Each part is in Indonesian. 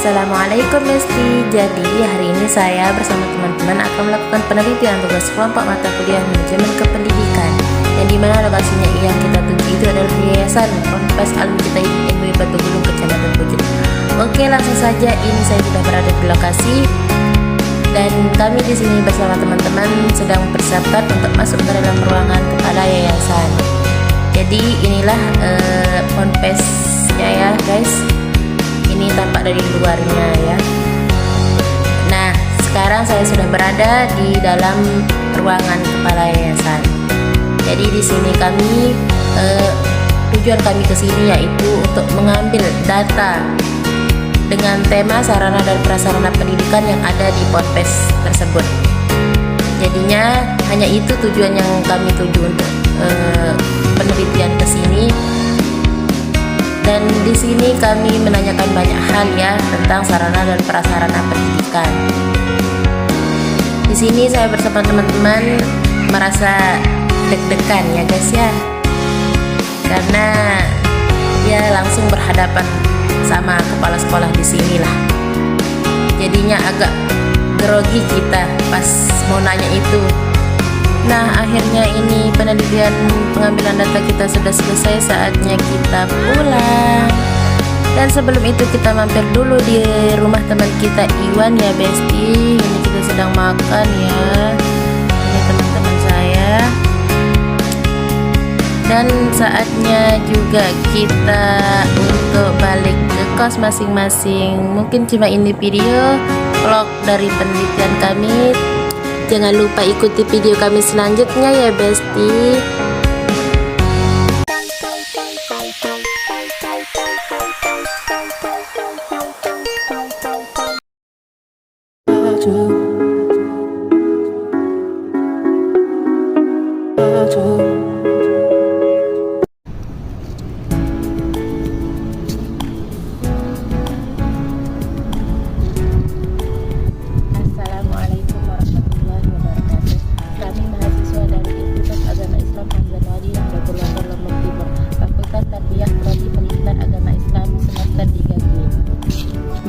Assalamualaikum Besti. Jadi hari ini saya bersama teman-teman akan melakukan penelitian tugas kelompok mata kuliah manajemen kependidikan, yang dimana lokasinya yang kita tuju itu adalah Yayasan Ponpes Al-Mujtahid NW Batu Gulung, Kecamatan Pucuk. Oke, langsung saja, ini saya sudah berada di lokasi dan kami di sini bersama teman-teman sedang mempersiapkan untuk masuk ke dalam ruangan kepala yayasan. Jadi inilah Ponpesnya ya guys. Ini tampak dari luarnya ya. Nah, sekarang saya sudah berada di dalam ruangan kepala yayasan. Jadi di sini kami tujuan kami ke sini yaitu untuk mengambil data dengan tema sarana dan prasarana pendidikan yang ada di Ponpes tersebut. Jadinya hanya itu tujuan yang kami tuju untuk penelitian ke sini. Dan di sini kami menanyakan banyak hal ya tentang sarana dan prasarana pendidikan. Di sini saya bersama teman-teman merasa deg-degan ya guys ya, karena ya langsung berhadapan sama kepala sekolah di sini lah. Jadinya agak grogi kita pas mau nanya itu. Nah, akhirnya ini penelitian pengambilan data kita sudah selesai, saatnya kita pulang. Dan sebelum itu kita mampir dulu di rumah teman kita Iwan ya Besti. Ini kita sedang makan ya. Ini teman-teman saya. Dan saatnya juga kita untuk balik ke kos masing-masing. Mungkin cuma ini video vlog dari penelitian kami. Jangan lupa ikuti video kami selanjutnya ya Besti.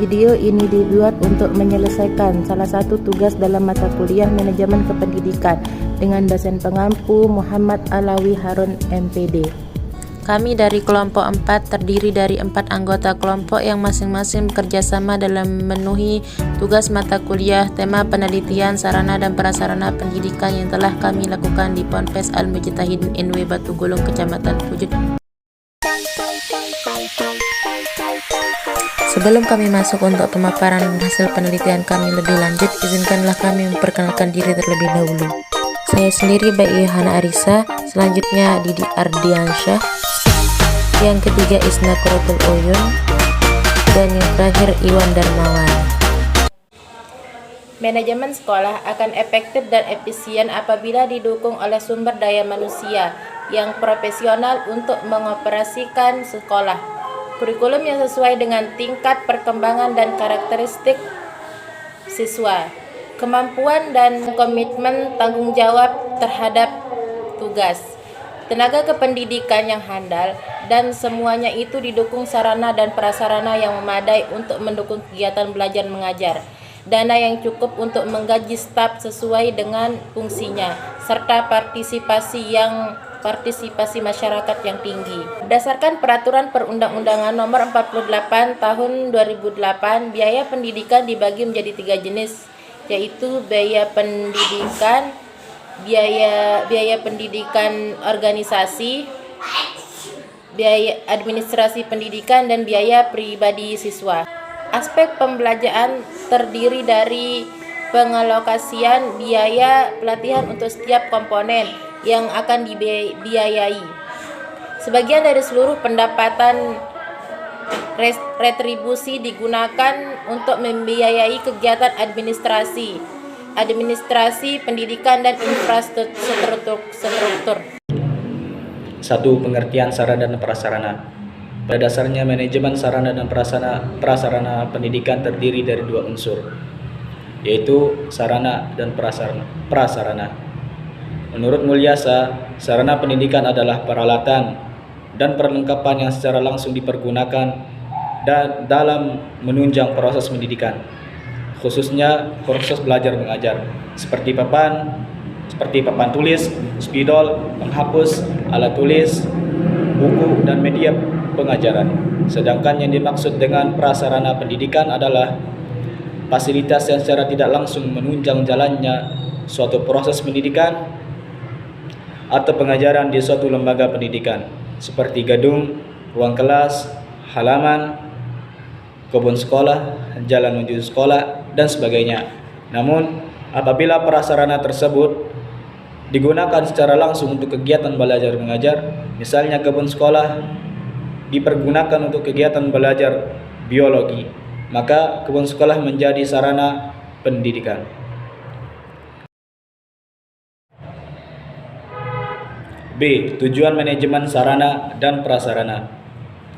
Video ini dibuat untuk menyelesaikan salah satu tugas dalam mata kuliah manajemen kependidikan dengan dosen pengampu Muhammad Alawi Harun MPD. Kami dari kelompok 4 terdiri dari 4 anggota kelompok yang masing-masing bekerjasama dalam memenuhi tugas mata kuliah tema penelitian sarana dan prasarana pendidikan yang telah kami lakukan di Ponpes Al-Mujtahid NW Batu Gulung, Kecamatan Pucuk. Sebelum kami masuk untuk pemaparan hasil penelitian kami lebih lanjut, izinkanlah kami memperkenalkan diri terlebih dahulu. Saya sendiri Bayi Hana Arisa, selanjutnya Didi Ardiansyah, yang ketiga Isna Quratul Uyun, dan yang terakhir Iwan Darmawan. Manajemen sekolah akan efektif dan efisien apabila didukung oleh sumber daya manusia yang profesional untuk mengoperasikan sekolah. Kurikulum yang sesuai dengan tingkat perkembangan dan karakteristik siswa, kemampuan dan komitmen tanggung jawab terhadap tugas, tenaga kependidikan yang handal, dan semuanya itu didukung sarana dan prasarana yang memadai untuk mendukung kegiatan belajar mengajar, dana yang cukup untuk menggaji staf sesuai dengan fungsinya, serta partisipasi masyarakat yang tinggi. Berdasarkan Peraturan Perundang-undangan Nomor 48 Tahun 2008, biaya pendidikan dibagi menjadi 3 jenis, yaitu biaya pendidikan organisasi, biaya administrasi pendidikan, dan biaya pribadi siswa. Aspek pembelajaran terdiri dari pengalokasian biaya pelatihan untuk setiap komponen yang akan dibiayai. Sebagian dari seluruh pendapatan retribusi digunakan untuk membiayai kegiatan administrasi pendidikan dan infrastruktur. 1. Pengertian sarana dan prasarana. Pada dasarnya manajemen sarana dan prasarana pendidikan terdiri dari 2 unsur, yaitu sarana dan prasarana. Menurut Mulyasa, sarana pendidikan adalah peralatan dan perlengkapan yang secara langsung dipergunakan dan dalam menunjang proses pendidikan, khususnya proses belajar mengajar, seperti papan tulis, spidol, penghapus, alat tulis, buku, dan media pengajaran. Sedangkan yang dimaksud dengan prasarana pendidikan adalah fasilitas yang secara tidak langsung menunjang jalannya suatu proses pendidikan atau pengajaran di suatu lembaga pendidikan, seperti gedung, ruang kelas, halaman, kebun sekolah, jalan menuju sekolah, dan sebagainya. Namun, apabila prasarana tersebut digunakan secara langsung untuk kegiatan belajar mengajar, misalnya kebun sekolah dipergunakan untuk kegiatan belajar biologi, maka kebun sekolah menjadi sarana pendidikan. B. Tujuan manajemen sarana dan prasarana.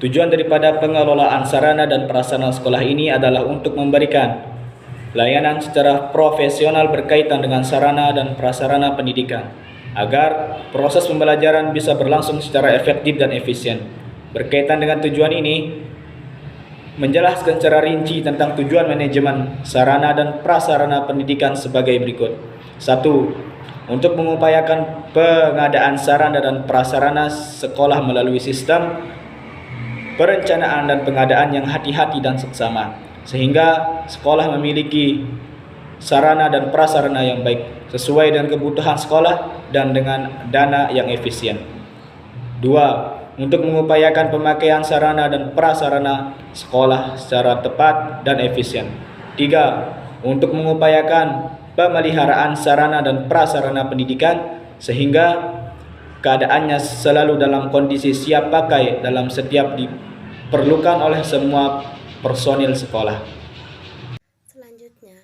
Tujuan daripada pengelolaan sarana dan prasarana sekolah ini adalah untuk memberikan layanan secara profesional berkaitan dengan sarana dan prasarana pendidikan, agar proses pembelajaran bisa berlangsung secara efektif dan efisien. Berkaitan dengan tujuan ini, menjelaskan secara rinci tentang tujuan manajemen sarana dan prasarana pendidikan sebagai berikut. 1. Untuk mengupayakan pengadaan sarana dan prasarana sekolah melalui sistem perencanaan dan pengadaan yang hati-hati dan seksama, sehingga sekolah memiliki sarana dan prasarana yang baik sesuai dengan kebutuhan sekolah dan dengan dana yang efisien. 2. Untuk mengupayakan pemakaian sarana dan prasarana sekolah secara tepat dan efisien. 3. Untuk mengupayakan pemeliharaan sarana dan prasarana pendidikan sehingga keadaannya selalu dalam kondisi siap pakai dalam setiap diperlukan oleh semua personil sekolah. Selanjutnya,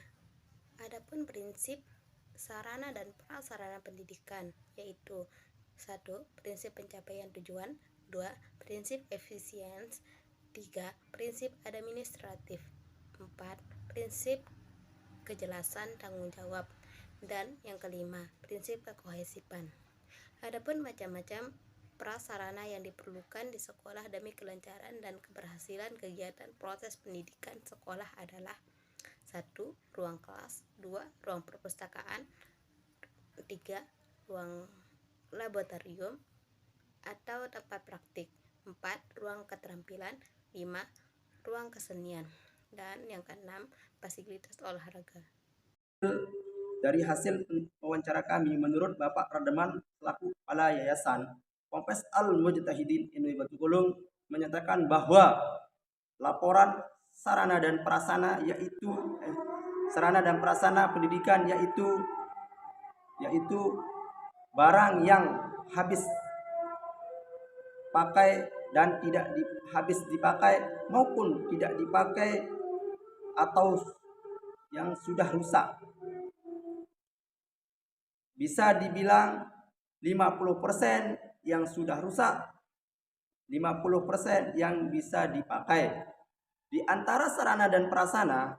adapun prinsip sarana dan prasarana pendidikan, yaitu 1. Prinsip pencapaian tujuan, 2. Prinsip efisiensi, 3. Prinsip administratif, 4. Prinsip kejelasan tanggung jawab, dan yang kelima, prinsip kekohesipan. Adapun macam-macam prasarana yang diperlukan di sekolah demi kelancaran dan keberhasilan kegiatan proses pendidikan sekolah adalah 1. Ruang kelas, 2. Ruang perpustakaan, 3. Ruang laboratorium atau tempat praktik, 4. Ruang keterampilan, 5. Ruang kesenian, dan yang keenam, fasilitas olahraga. Dari hasil wawancara kami, menurut Bapak Rademan selaku Kepala Yayasan Ponpes Al-Mujtahidin Inui Batu Gulung menyatakan bahwa laporan sarana dan prasarana pendidikan yaitu barang yang habis pakai dan tidak habis dipakai maupun tidak dipakai atau yang sudah rusak. Bisa dibilang 50% yang sudah rusak, 50% yang bisa dipakai. Di antara sarana dan prasarana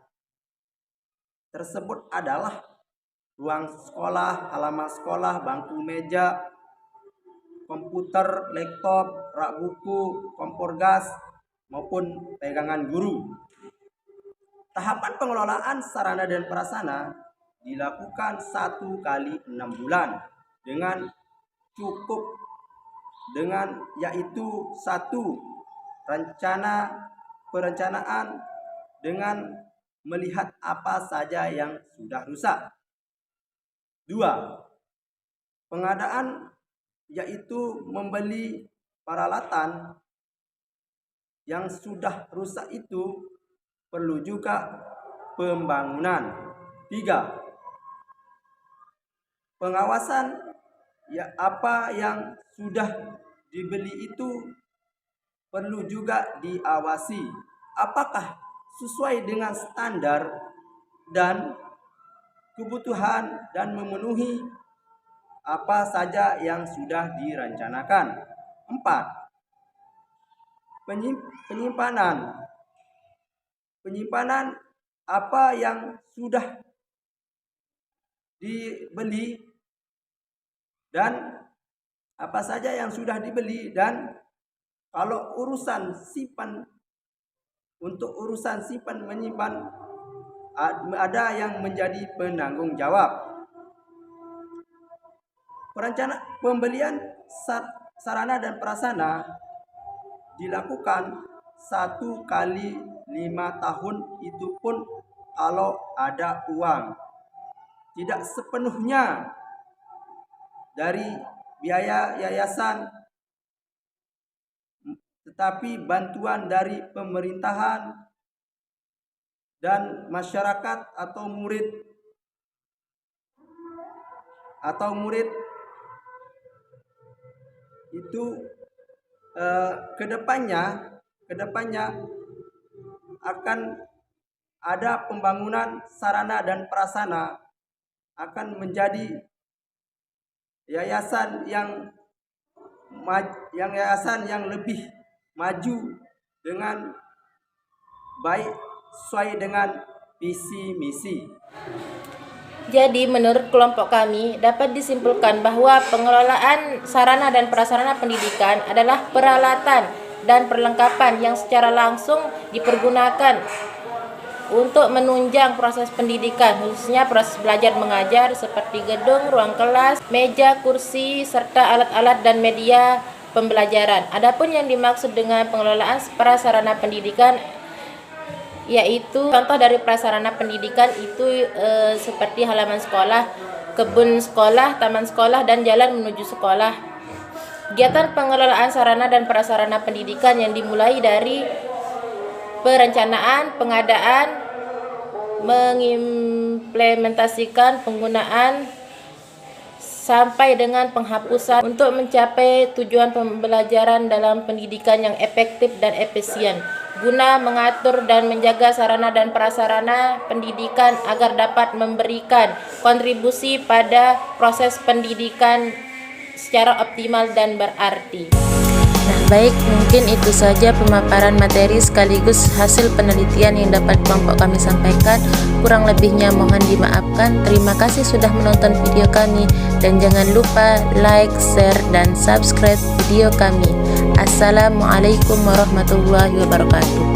tersebut adalah ruang sekolah, halaman sekolah, bangku meja, komputer, laptop, rak buku, kompor gas, maupun pegangan guru. Tahapan pengelolaan sarana dan prasarana dilakukan 1 kali 6 bulan dengan yaitu 1. Perencanaan dengan melihat apa saja yang sudah rusak. 2. Pengadaan, yaitu membeli peralatan yang sudah rusak itu perlu juga pembangunan. 3. Pengawasan, apa yang sudah dibeli itu perlu juga diawasi apakah sesuai dengan standar dan kebutuhan dan memenuhi apa saja yang sudah direncanakan. 4. Penyimpanan apa yang sudah dibeli dan apa saja yang sudah dibeli, dan kalau urusan simpan untuk urusan simpan menyimpan ada yang menjadi penanggung jawab. Perencanaan pembelian sarana dan prasarana dilakukan 1 kali 5 tahun, itu pun kalau ada uang. Tidak sepenuhnya dari biaya yayasan, tetapi bantuan dari pemerintahan dan masyarakat atau murid itu kedepannya akan ada pembangunan sarana dan prasarana, akan menjadi yayasan yang lebih maju dengan baik sesuai dengan visi misi. Jadi menurut kelompok kami dapat disimpulkan bahwa pengelolaan sarana dan prasarana pendidikan adalah peralatan dan perlengkapan yang secara langsung dipergunakan untuk menunjang proses pendidikan, khususnya proses belajar mengajar seperti gedung, ruang kelas, meja, kursi, serta alat-alat dan media pembelajaran. Adapun yang dimaksud dengan pengelolaan prasarana pendidikan yaitu contoh dari prasarana pendidikan itu seperti halaman sekolah, kebun sekolah, taman sekolah, dan jalan menuju sekolah. Kegiatan pengelolaan sarana dan prasarana pendidikan yang dimulai dari perencanaan, pengadaan, mengimplementasikan, penggunaan, sampai dengan penghapusan untuk mencapai tujuan pembelajaran dalam pendidikan yang efektif dan efisien, guna mengatur dan menjaga sarana dan prasarana pendidikan agar dapat memberikan kontribusi pada proses pendidikan secara optimal dan berarti. Nah, baik, mungkin itu saja pemaparan materi sekaligus hasil penelitian yang dapat kelompok kami sampaikan. Kurang lebihnya mohon dimaafkan. Terima kasih sudah menonton video kami, dan jangan lupa like, share, dan subscribe video kami. Assalamualaikum warahmatullahi wabarakatuh.